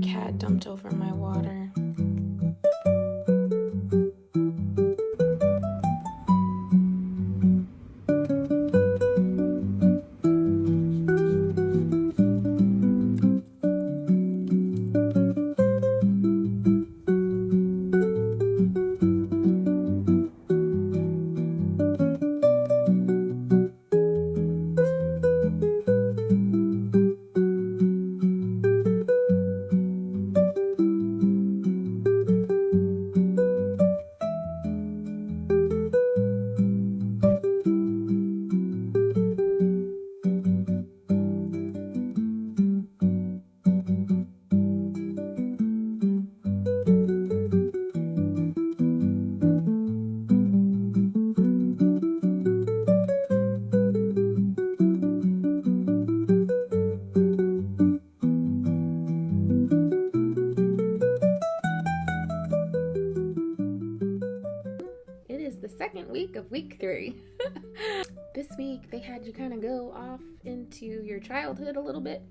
cat dumped over my water. It is the second week of week 3. This week they had you kind of go off into your childhood a little bit.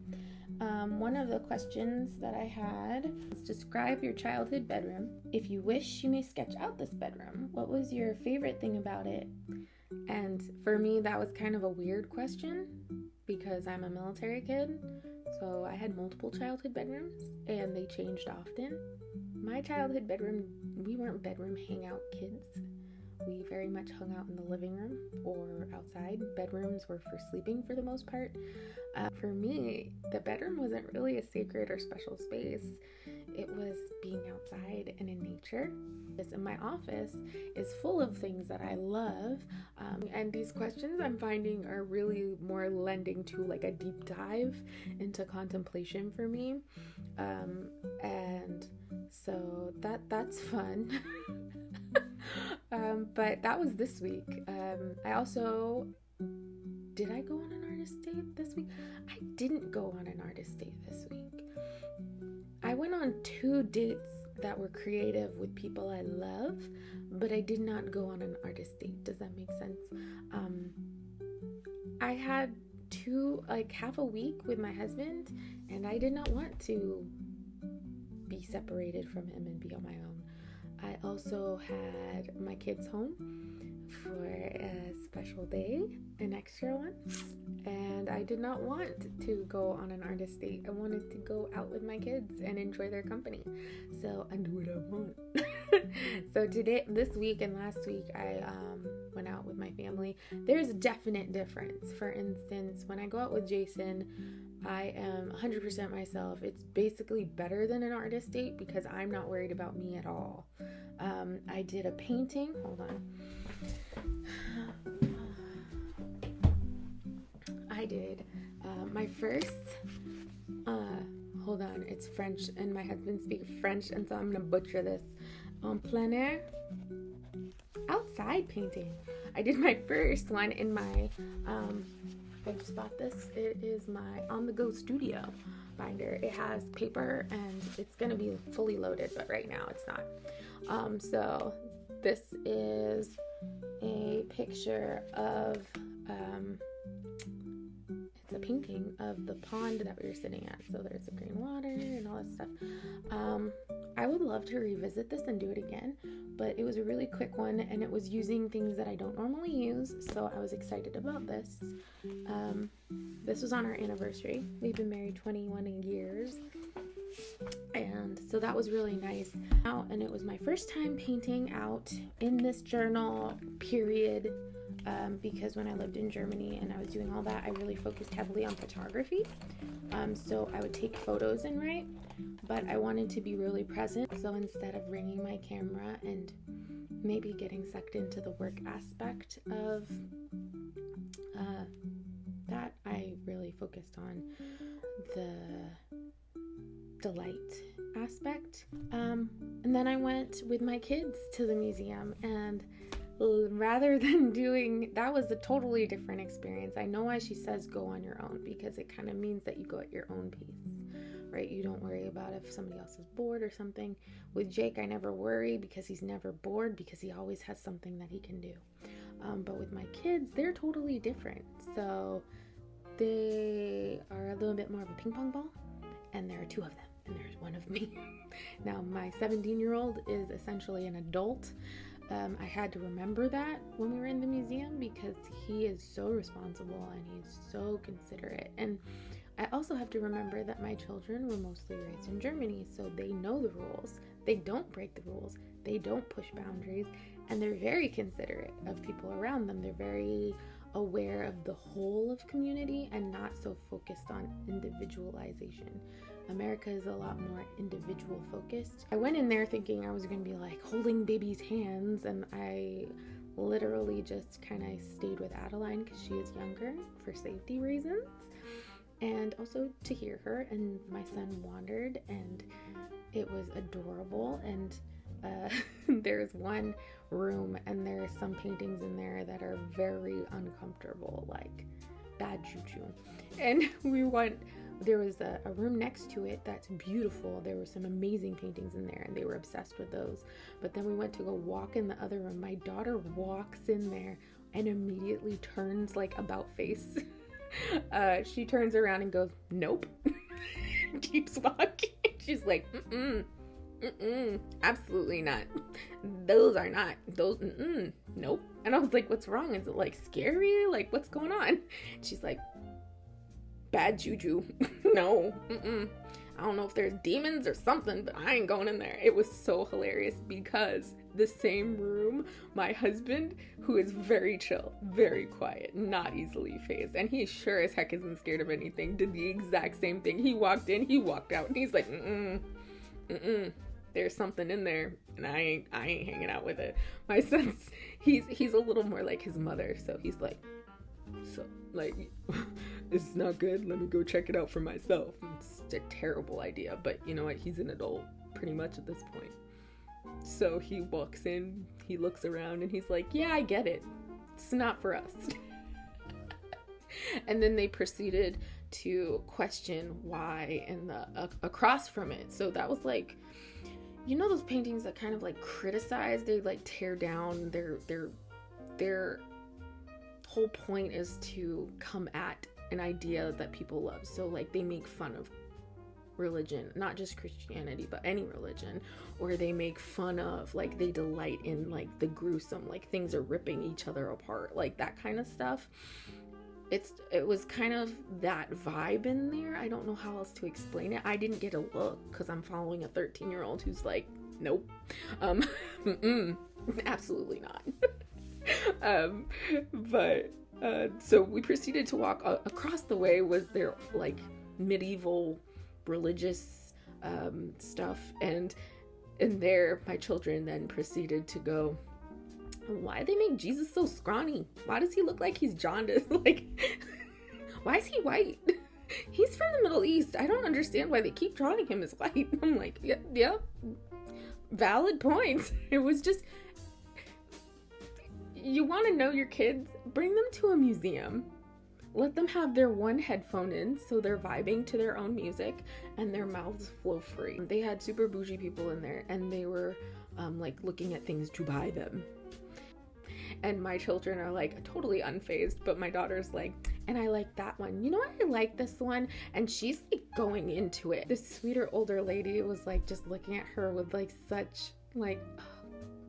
One of the questions that I had was describe your childhood bedroom. If you wish, you may sketch out this bedroom. What was your favorite thing about it? And for me, that was kind of a weird question because I'm a military kid. So I had multiple childhood bedrooms and they changed often. My childhood bedroom, we weren't bedroom hangout kids. We very much hung out in the living room or outside. Bedrooms were for sleeping for the most part. For me, the bedroom wasn't really a sacred or special space. It was being outside and in nature. And my office is full of things that I love. And these questions I'm finding are really more lending to like a deep dive into contemplation for me. And so that's fun. But that was this week. Did I go on an artist date this week? I didn't go on an artist date this week. I went on 2 dates that were creative with people I love, but I did not go on an artist date. Does that make sense? I had half a week with my husband, and I did not want to be separated from him and be on my own. I also had my kids home for a special day, an extra one, and I did not want to go on an artist date. I wanted to go out with my kids and enjoy their company, so I do what I want. So this week and last week, I went out with my family. There's a definite difference. For instance, when I go out with Jason, I am 100% myself. It's basically better than an artist date because I'm not worried about me at all. I did a painting. Hold on. I did my first, hold on, it's French and my husband speaks French, and so I'm going to butcher this. En plein air, outside painting. I did my first one in my, I just bought this. It is my on-the-go studio binder. It has paper and it's going to be fully loaded, but right now it's not. So this is a picture of, it's a painting of the pond that we were sitting at. So there's the green water and all that stuff. I would love to revisit this and do it again, but it was a really quick one and it was using things that I don't normally use. So I was excited about this. This was on our anniversary. We've been married 21 years. And so that was really nice. And it was my first time painting out in this journal period, because when I lived in Germany and I was doing all that, I really focused heavily on photography. So I would take photos and write, but I wanted to be really present. So instead of bringing my camera and maybe getting sucked into the work aspect of that, I really focused on the delight aspect. And then I went with my kids to the museum, and rather than that was a totally different experience. I know why she says go on your own, because it kind of means that you go at your own pace, right? You don't worry about if somebody else is bored or something. With Jake, I never worry because he's never bored, because he always has something that he can do. But with my kids, they're totally different. So they are a little bit more of a ping pong ball, and there are 2 of them. and there's one of me. Now, my 17-year-old is essentially an adult. I had to remember that when we were in the museum because he is so responsible and he's so considerate. And I also have to remember that my children were mostly raised in Germany, so they know the rules. They don't break the rules. They don't push boundaries, and they're very considerate of people around them. They're very aware of the whole of community and not so focused on individualization. America is a lot more individual focused. I went in there thinking I was going to be like holding baby's hands, and I literally just kind of stayed with Adeline because she is younger for safety reasons and also to hear her. And my son wandered, and it was adorable. And there's one room and there are some paintings in there that are very uncomfortable, like bad juju. And there was a room next to it that's beautiful. There were some amazing paintings in there and they were obsessed with those. But then we went to go walk in the other room. My daughter walks in there and immediately turns like about face. She turns around and goes, nope. Keeps walking. She's like, absolutely not. Those are not those. Nope. And I was like, what's wrong? Is it like scary? Like, what's going on? She's like, bad juju. No. I don't know if there's demons or something, but I ain't going in there. It was so hilarious because the same room, my husband, who is very chill, very quiet, not easily fazed, and he sure as heck isn't scared of anything, did the exact same thing. He walked in, he walked out, and he's like, there's something in there, and I ain't hanging out with it. My son's, he's a little more like his mother, so he's like, so like, this is not good, let me go check it out for myself. It's a terrible idea, but you know what, he's an adult pretty much at this point. So he walks in, he looks around, and he's like, yeah, I get it, it's not for us. And then they proceeded to question why and the across from it. So that was like, you know, those paintings that kind of like criticize, they like tear down, their whole point is to come at an idea that people love. So like they make fun of religion, not just Christianity, but any religion, or they make fun of, like, they delight in like the gruesome, like things are ripping each other apart, like that kind of stuff. It was kind of that vibe in there. I don't know how else to explain it. I didn't get a look because I'm following a 13-year-old who's like, nope, absolutely not. So we proceeded to walk across the way was their like medieval religious stuff, and in there my children then proceeded to go, why they make Jesus so scrawny? Why does he look like he's jaundiced? Like, why is he white? He's from the Middle East. I don't understand why they keep drawing him as white. I'm like, yeah, valid points. It was just, you want to know your kids? Bring them to a museum. Let them have their one headphone in so they're vibing to their own music and their mouths flow free. They had super bougie people in there and they were like looking at things to buy them. And my children are like totally unfazed, but my daughter's like, and I like that one. You know what? I like this one. And she's like going into it. This sweeter older lady was like just looking at her with like such like, oh,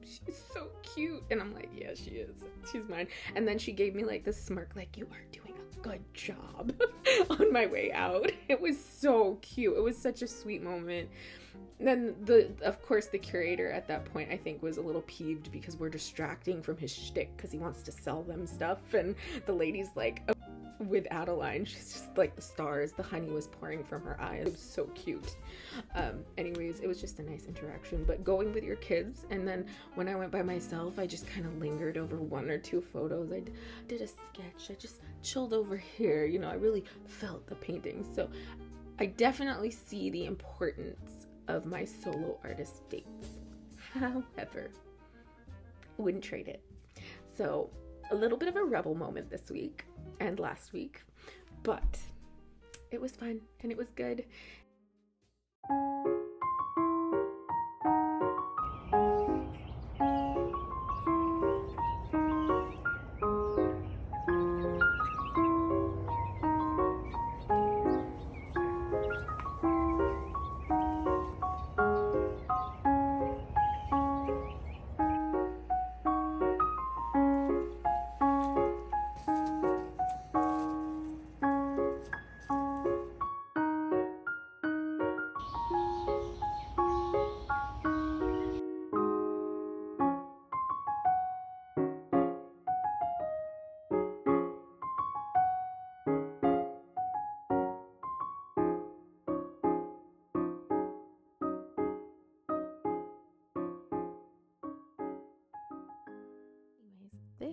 she's so cute. And I'm like, yeah, she is. She's mine. And then she gave me like this smirk, like, you are doing a good job on my way out. It was so cute. It was such a sweet moment. Then of course the curator at that point I think was a little peeved because we're distracting from his shtick because he wants to sell them stuff, and the lady's like, with Adeline, she's just like the stars, the honey was pouring from her eyes. It was so cute. Anyways, it was just a nice interaction. But going with your kids, and then when I went by myself, I just kind of lingered over one or two photos. I did a sketch, I just chilled over here, you know, I really felt the painting. So I definitely see the importance of my solo artist dates. However, I wouldn't trade it. So a little bit of a rebel moment this week and last week, but it was fun and it was good.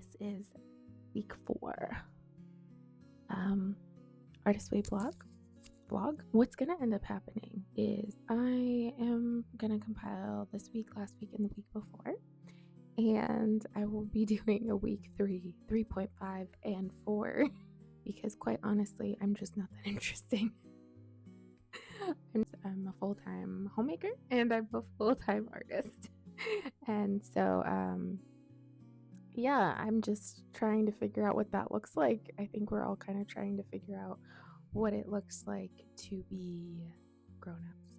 this is week 4. Artist Way vlog. What's gonna end up happening is I am gonna compile this week, last week, and the week before, and I will be doing a week 3, 3.5, and 4 because quite honestly, I'm just not that interesting. I'm a full-time homemaker and I'm a full-time artist. And so, yeah, I'm just trying to figure out what that looks like. I think we're all kind of trying to figure out what it looks like to be grown-ups.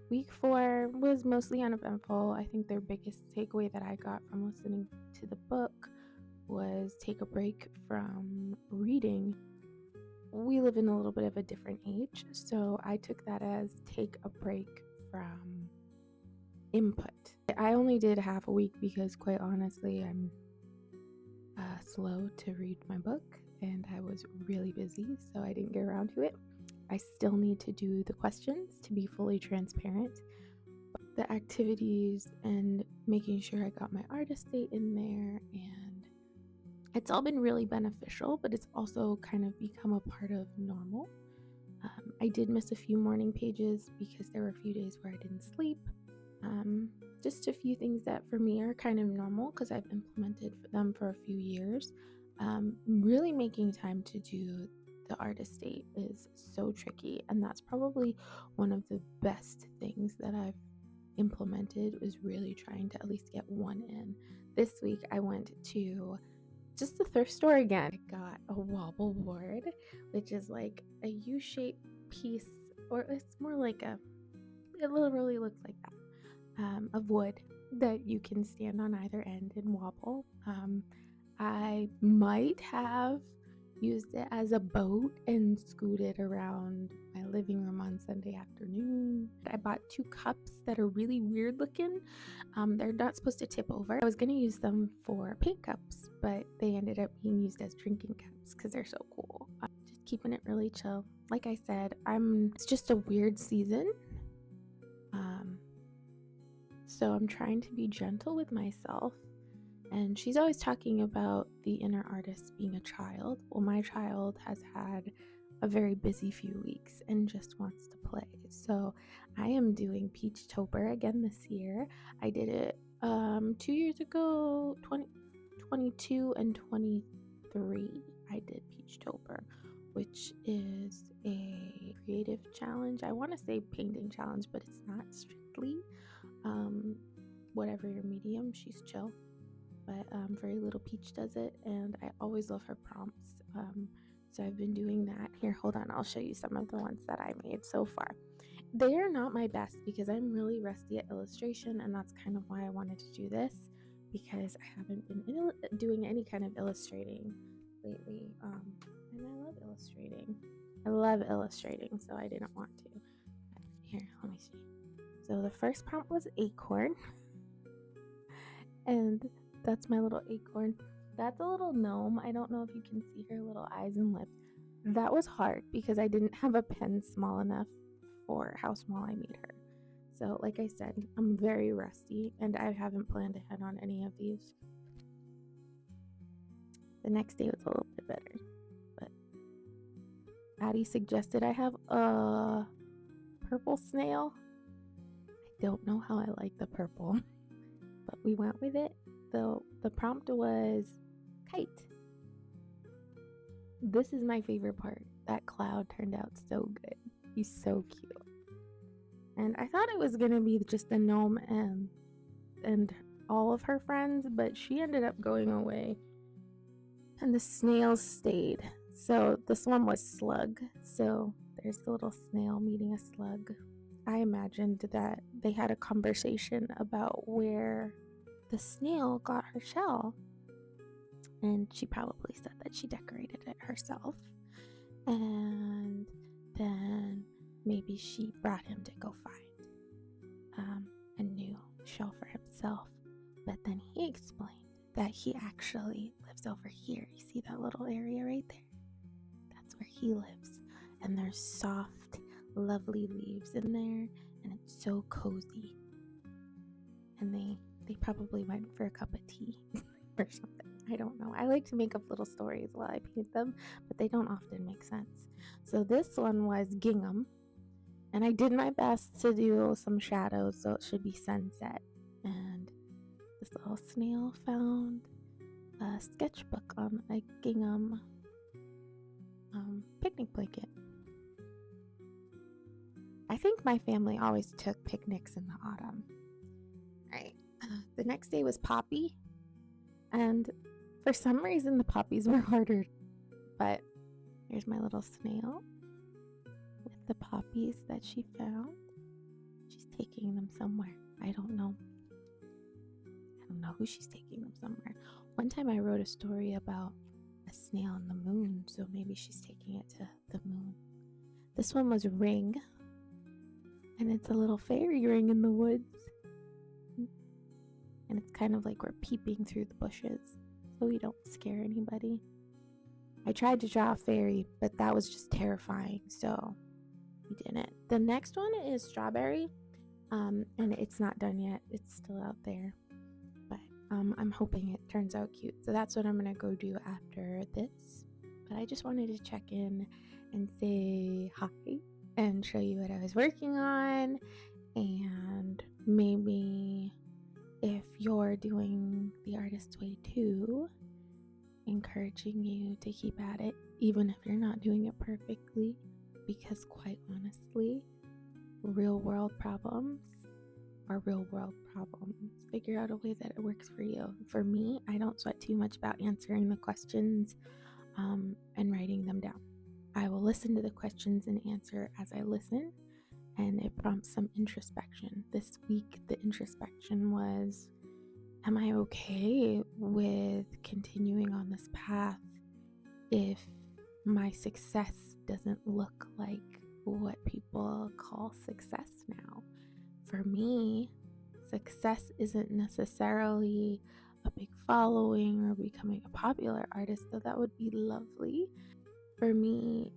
Week 4 was mostly uneventful. I think their biggest takeaway that I got from listening to the book was take a break from reading. We live in a little bit of a different age, so I took that as take a break from input. I only did half a week because quite honestly I'm slow to read my book and I was really busy, so I didn't get around to it. I still need to do the questions to be fully transparent. The activities and making sure I got my artist date in there, and it's all been really beneficial, but it's also kind of become a part of normal. I did miss a few morning pages because there were a few days where I didn't sleep. Just a few things that for me are kind of normal because I've implemented them for a few years. Really making time to do the artist date is so tricky, and that's probably one of the best things that I've implemented, is really trying to at least get one in. This week I went to just the thrift store again. I got a wobble board, which is like a U-shaped piece, or it's more like it literally looks like that, of wood that you can stand on either end and wobble. I might have used it as a boat and scooted around my living room on Sunday afternoon. I bought 2 cups that are really weird looking. They're not supposed to tip over. I was going to use them for paint cups, but they ended up being used as drinking cups because they're so cool. Just keeping it really chill. Like I said, it's just a weird season. So I'm trying to be gentle with myself. And she's always talking about the inner artist being a child. Well, my child has had a very busy few weeks and just wants to play. So I am doing Peachtober again this year. I did it 2 years ago, 2022 and 23. I did Peachtober, which is a creative challenge. I want to say painting challenge, but it's not strictly. Whatever your medium, she's chill. But Very Little Peach does it, and I always love her prompts. So I've been doing that. Here, hold on, I'll show you some of the ones that I made so far. They are not my best because I'm really rusty at illustration, and that's kind of why I wanted to do this, because I haven't been doing any kind of illustrating lately. And I love illustrating, so I didn't want to. Here, let me see. So the first prompt was acorn. And that's my little acorn. That's a little gnome. I don't know if you can see her little eyes and lips. That was hard because I didn't have a pen small enough for how small I made her. So like I said, I'm very rusty and I haven't planned ahead on any of these. The next day was a little bit better, but Addie suggested I have a purple snail. I don't know how I like the purple, but we went with it. The prompt was kite. This is my favorite part. That cloud turned out so good. He's so cute. And I thought it was gonna be just the gnome and all of her friends, but she ended up going away and the snails stayed. So this one was slug. So there's the little snail meeting a slug. I imagined that they had a conversation about where the snail got her shell, and she probably said that she decorated it herself, and then maybe she brought him to go find a new shell for himself, but then he explained that he actually lives over here. You see that little area right there? That's where he lives, and there's soft, lovely leaves in there, and it's so cozy. And they probably went for a cup of tea. or something. I don't know. I like to make up little stories while I paint them, but they don't often make sense. So this one was gingham, and I did my best to do some shadows, so it should be sunset. And this little snail found a sketchbook on a gingham picnic blanket. I think my family always took picnics in the autumn. All right. The next day was poppy, and for some reason the poppies were harder, but here's my little snail with the poppies that she found. She's taking them somewhere. I don't know who she's taking them somewhere. One time I wrote a story about a snail and the moon, so maybe she's taking it to the moon. This one was ring, and it's a little fairy ring in the woods. And it's kind of like we're peeping through the bushes so we don't scare anybody. I tried to draw a fairy, but that was just terrifying, so we didn't. The next one is strawberry, and it's not done yet. It's still out there, but I'm hoping it turns out cute. So that's what I'm gonna go do after this. But I just wanted to check in and say hi and show you what I was working on, and maybe if you're doing the artist way too, encouraging you to keep at it, even if you're not doing it perfectly, because quite honestly, real world problems are real world problems. Figure out a way that it works for you. For me, I don't sweat too much about answering the questions and writing them down. I will listen to the questions and answer as I listen, and it prompts some introspection. This week, the introspection was, am I okay with continuing on this path if my success doesn't look like what people call success now? For me, success isn't necessarily a big following or becoming a popular artist, though that would be lovely. For me,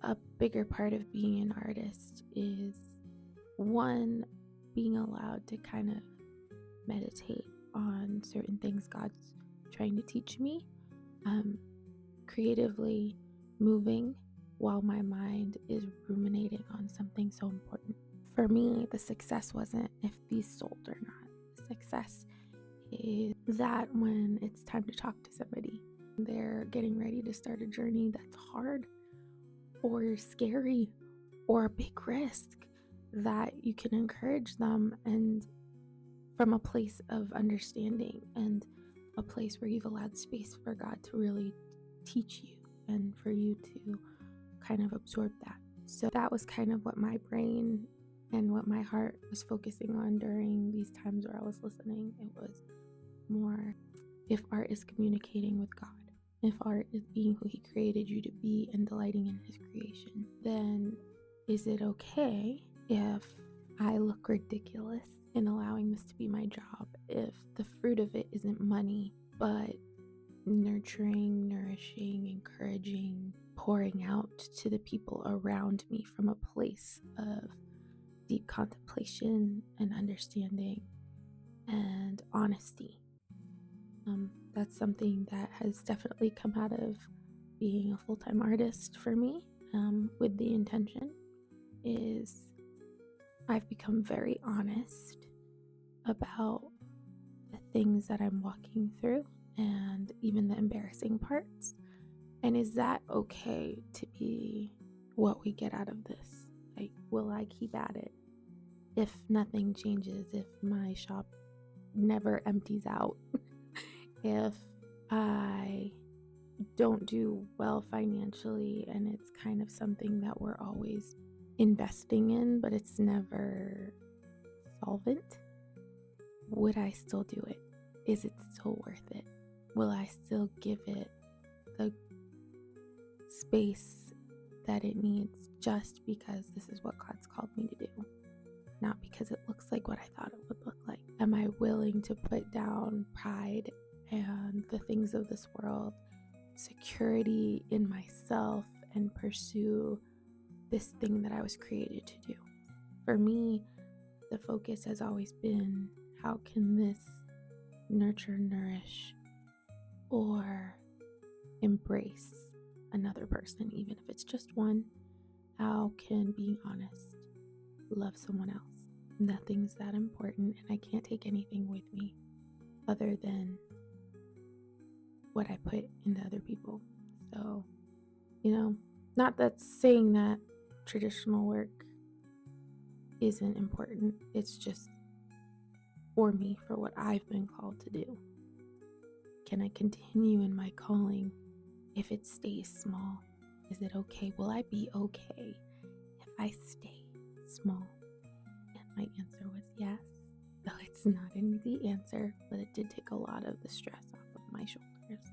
a bigger part of being an artist is, one, being allowed to kind of meditate on certain things God's trying to teach me, creatively moving while my mind is ruminating on something so important. For me, the success wasn't if these sold or not. The success is that when it's time to talk to somebody, they're getting ready to start a journey that's hard or scary or a big risk, that you can encourage them, and from a place of understanding and a place where you've allowed space for God to really teach you and for you to kind of absorb that. So that was kind of what my brain and what my heart was focusing on during these times where I was listening. It was more, if art is communicating with God, if art is being who He created you to be and delighting in His creation, then is it okay if I look ridiculous in allowing this to be my job, if the fruit of it isn't money, but nurturing, nourishing, encouraging, pouring out to the people around me from a place of deep contemplation and understanding and honesty? That's something that has definitely come out of being a full-time artist for me, with the intention is I've become very honest about the things that I'm walking through and even the embarrassing parts. And is that okay to be what we get out of this? Like, will I keep at it if nothing changes, if my shop never empties out, if I don't do well financially and it's kind of something that we're always investing in, but it's never solvent? Would I still do it? Is it still worth it? Will I still give it the space that it needs just because this is what God's called me to do, not because it looks like what I thought it would look like? Am I willing to put down pride and the things of this world, security in myself, and pursue this thing that I was created to do? For me, the focus has always been, how can this nurture, nourish, or embrace another person, even if it's just one? How can being honest love someone else? Nothing's that important, and I can't take anything with me other than what I put into other people. So, not that saying that traditional work isn't important. It's just for me, for what I've been called to do. Can I continue in my calling if it stays small? Is it okay? Will I be okay if I stay small? And my answer was yes. Though it's not an easy answer, but it did take a lot of the stress off of my shoulders,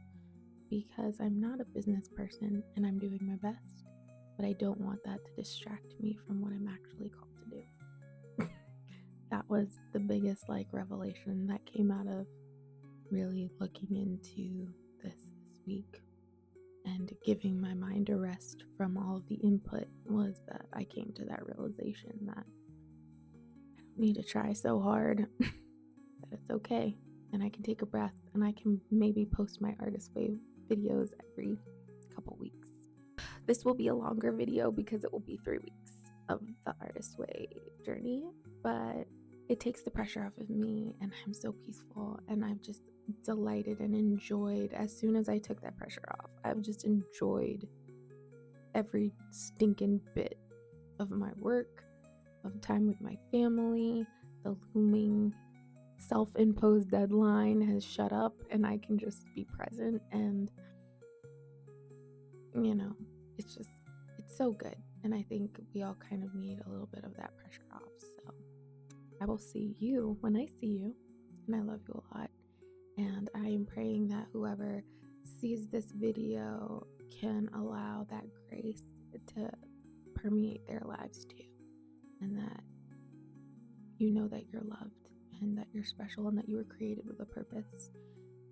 because I'm not a business person and I'm doing my best, but I don't want that to distract me from what I'm actually called to do. That was the biggest revelation that came out of really looking into this week and giving my mind a rest from all of the input, was that I came to that realization that I don't need to try so hard, that it's okay, and I can take a breath, and I can maybe post my artist way videos every couple weeks. This will be a longer video because it will be 3 weeks of the artist way journey, but it takes the pressure off of me, and I'm so peaceful, and I've just delighted and enjoyed. As soon as I took that pressure off, I've just enjoyed every stinking bit of my work, of time with my family. The looming self-imposed deadline has shut up, and I can just be present, and it's so good. And I think we all kind of need a little bit of that pressure off. So I will see you when I see you, and I love you a lot. And I am praying that whoever sees this video can allow that grace to permeate their lives too, and that you know that you're loved, and that you're special, and that you were created with a purpose.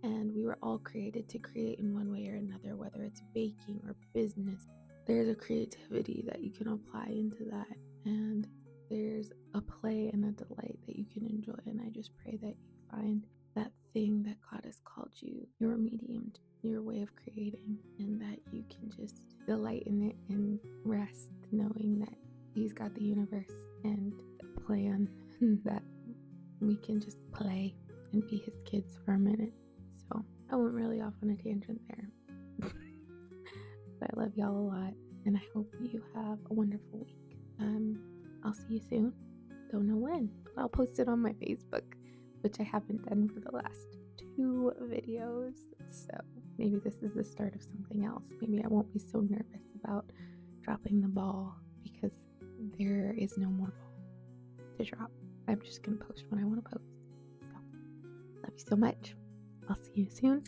And we were all created to create in one way or another, whether it's baking or business. There's a creativity that you can apply into that, and there's a play and a delight that you can enjoy. And I just pray that you find that thing that God has called you, your medium, your way of creating, and that you can just delight in it and rest knowing that He's got the universe and a plan, that we can just play and be His kids for a minute. So I went really off on a tangent there. But I love y'all a lot, and I hope you have a wonderful week. I'll see you soon. Don't know when, but I'll post it on my Facebook, which I haven't done for the last 2 videos. So maybe this is the start of something else. Maybe I won't be so nervous about dropping the ball, because there is no more ball to drop. I'm just going to post when I want to post. So love you so much. I'll see you soon.